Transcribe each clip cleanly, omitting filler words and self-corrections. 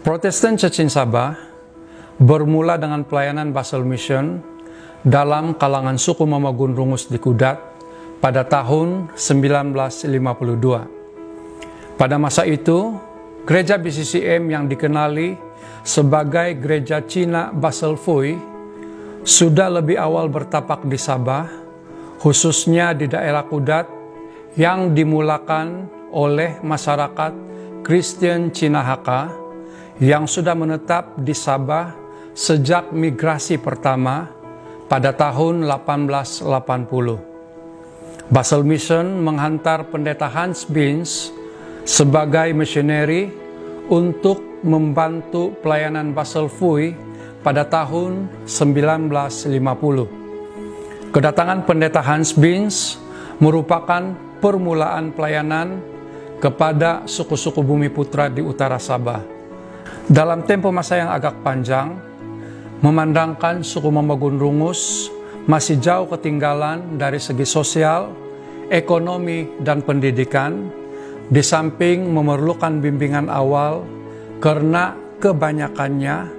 Protestant Church in Sabah bermula dengan pelayanan Basel Mission dalam kalangan suku Mamagun Rungus di Kudat pada tahun 1952. Pada masa itu, gereja BCCM yang dikenali sebagai Gereja Cina Basel Phui sudah lebih awal bertapak di Sabah, khususnya di daerah Kudat yang dimulakan oleh masyarakat Kristen Cina Hakka yang sudah menetap di Sabah sejak migrasi pertama pada tahun 1880. Basel Mission menghantar pendeta Hans Binz sebagai misioneri untuk membantu pelayanan Basel Phui pada tahun 1950. Kedatangan pendeta Hans Binz merupakan permulaan pelayanan kepada suku-suku Bumi Putra di utara Sabah. Dalam tempo masa yang agak panjang, memandangkan suku Mamagun Rungus masih jauh ketinggalan dari segi sosial, ekonomi, dan pendidikan, di samping memerlukan bimbingan awal karena kebanyakannya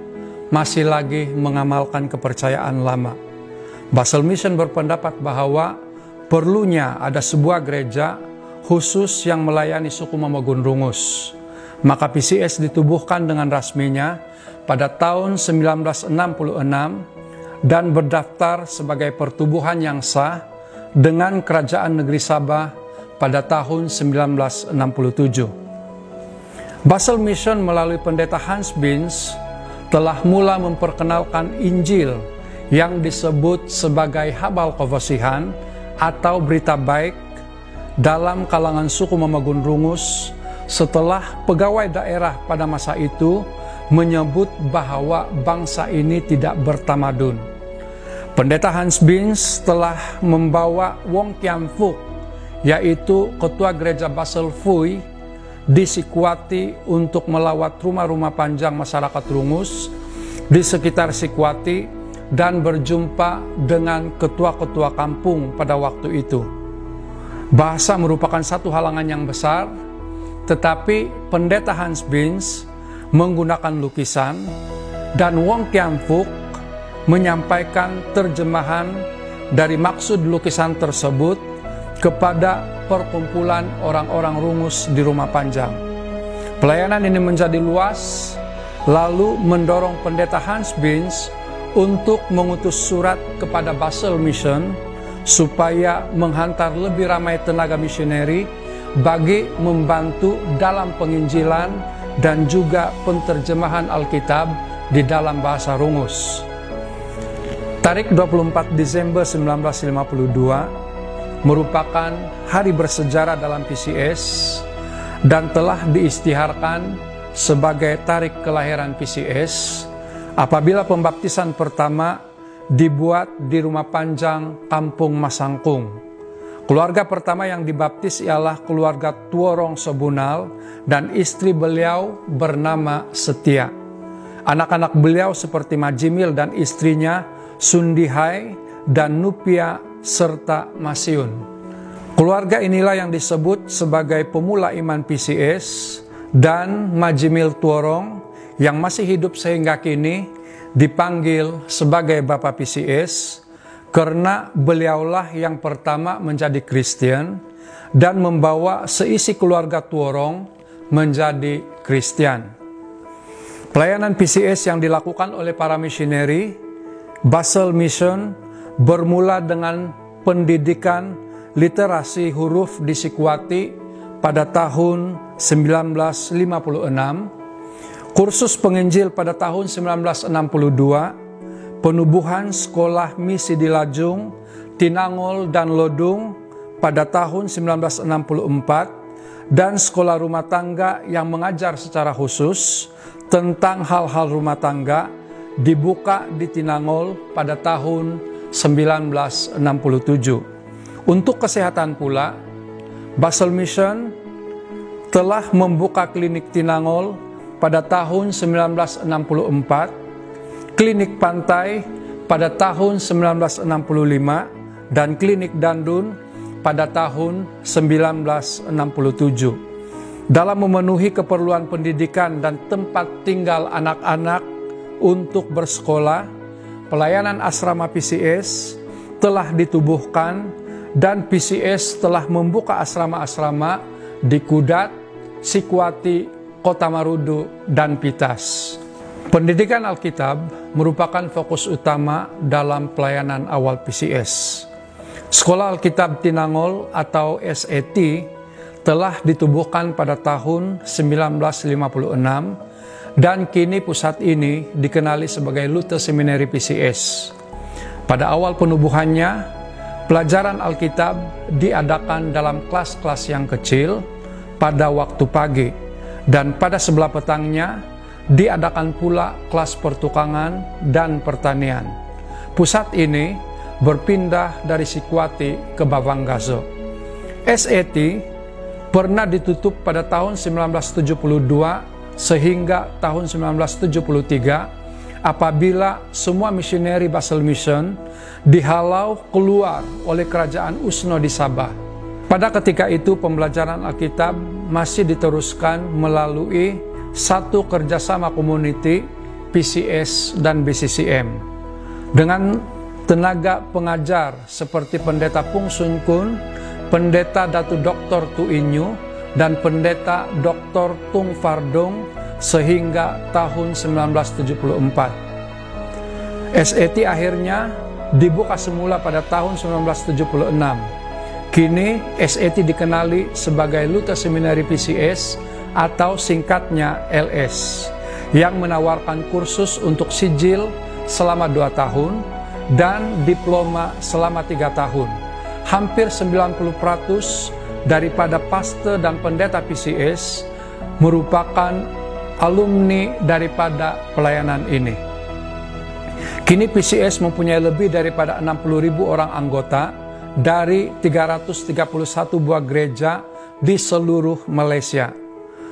masih lagi mengamalkan kepercayaan lama. Basel Mission berpendapat bahwa perlunya ada sebuah gereja khusus yang melayani suku Mamagun Rungus. Maka PCS ditubuhkan dengan rasminya pada tahun 1966 dan berdaftar sebagai pertubuhan yang sah dengan Kerajaan Negeri Sabah pada tahun 1967. Basel Mission melalui pendeta Hans Binz telah mula memperkenalkan Injil yang disebut sebagai Habal Kevasihan atau berita baik dalam kalangan suku Mamagun Rungus setelah pegawai daerah pada masa itu menyebut bahwa bangsa ini tidak bertamadun. Pendeta Hans Binz telah membawa Wong Kiam Fuk, yaitu ketua gereja Basel Phui, di Sikwati untuk melawat rumah-rumah panjang masyarakat Rungus di sekitar Sikwati dan berjumpa dengan ketua-ketua kampung pada waktu itu. Bahasa merupakan satu halangan yang besar, tetapi pendeta Hans Binz menggunakan lukisan dan Wong Kiam Fuk menyampaikan terjemahan dari maksud lukisan tersebut kepada perkumpulan orang-orang Rungus di rumah panjang. Pelayanan ini menjadi luas, lalu mendorong pendeta Hans Binz untuk mengutus surat kepada Basel Mission supaya menghantar lebih ramai tenaga misioneri bagi membantu dalam penginjilan dan juga penterjemahan Alkitab di dalam bahasa Rungus. Tarik 24 Desember 1952 merupakan hari bersejarah dalam PCS dan telah diistiharkan sebagai tarik kelahiran PCS apabila pembaptisan pertama dibuat di rumah panjang Kampung Masangkung. Keluarga pertama yang dibaptis ialah keluarga Tuorong Sobunal dan istri beliau bernama Setia. Anak-anak beliau seperti Majimil dan istrinya Sundihai dan Nupia serta Masiun. Keluarga inilah yang disebut sebagai pemula iman PCS, dan Majimil Tuorong yang masih hidup sehingga kini dipanggil sebagai Bapak PCS karena beliaulah yang pertama menjadi Kristen dan membawa seisi keluarga Tuorong menjadi Kristen. Pelayanan PCS yang dilakukan oleh para misioneri Basel Mission bermula dengan pendidikan literasi huruf di Sikwati pada tahun 1956, kursus penginjil pada tahun 1962, penubuhan sekolah misi di Lajung, Tinangol, dan Lodung pada tahun 1964, dan sekolah rumah tangga yang mengajar secara khusus tentang hal-hal rumah tangga dibuka di Tinangol pada tahun 1967. Untuk kesehatan pula, Basel Mission telah membuka klinik Tinangol pada tahun 1964, klinik pantai pada tahun 1965, dan klinik Dandun pada tahun 1967. dalam memenuhi keperluan pendidikan dan tempat tinggal anak-anak untuk bersekolah, pelayanan asrama PCS telah ditubuhkan dan PCS telah membuka asrama-asrama di Kudat, Sikwati, Kota Marudu, dan Pitas. Pendidikan Alkitab merupakan fokus utama dalam pelayanan awal PCS. Sekolah Alkitab Tinangol atau SET telah ditubuhkan pada tahun 1956 dan kini pusat ini dikenali sebagai Luther Seminary PCS. Pada awal penubuhannya, pelajaran Alkitab diadakan dalam kelas-kelas yang kecil pada waktu pagi dan pada sebelah petangnya diadakan pula kelas pertukangan dan pertanian. Pusat ini berpindah dari Sikwati ke Bawanggazo. SET pernah ditutup pada tahun 1972 sehingga tahun 1973 apabila semua misioneri Basel Mission dihalau keluar oleh kerajaan Usno di Sabah. Pada ketika itu pembelajaran Alkitab masih diteruskan melalui satu kerjasama community PCS dan BCCM dengan tenaga pengajar seperti Pendeta Pung Sun Kun, Pendeta Datu Dr. Tu Inyu, dan Pendeta Dr. Tung Fardong sehingga tahun 1974. SET akhirnya dibuka semula pada tahun 1976. Kini SET dikenali sebagai Luther Seminary PCS atau singkatnya LS, yang menawarkan kursus untuk sijil selama 2 tahun dan diploma selama 3 tahun. Hampir 90% daripada paste dan pendeta PCS merupakan alumni daripada pelayanan ini. Kini PCS mempunyai lebih daripada 60.000 orang anggota dari 331 buah gereja di seluruh Malaysia.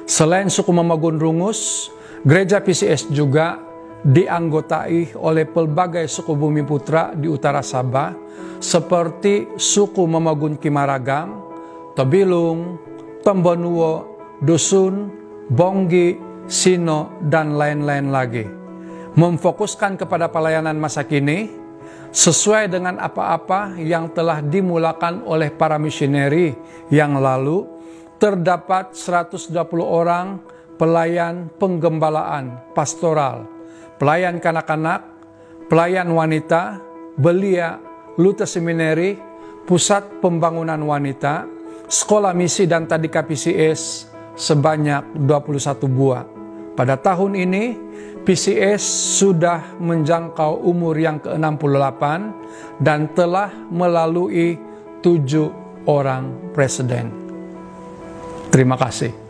Selain suku Mamagun Rungus, gereja PCS juga dianggotai oleh pelbagai suku Bumi Putra di utara Sabah seperti suku Mamagun Kimaragam, Tobilung, Tombonuo, Dusun, Bonggi, Sino, dan lain-lain lagi. Memfokuskan kepada pelayanan masa kini sesuai dengan apa-apa yang telah dimulakan oleh para misioneri yang lalu. Terdapat 120 orang pelayan penggembalaan pastoral, pelayan kanak-kanak, pelayan wanita, belia, Luther Seminary, pusat pembangunan wanita, sekolah misi dan tadika PCS sebanyak 21 buah. Pada tahun ini, PCS sudah menjangkau umur yang ke-68 dan telah melalui 7 orang presiden. Terima kasih.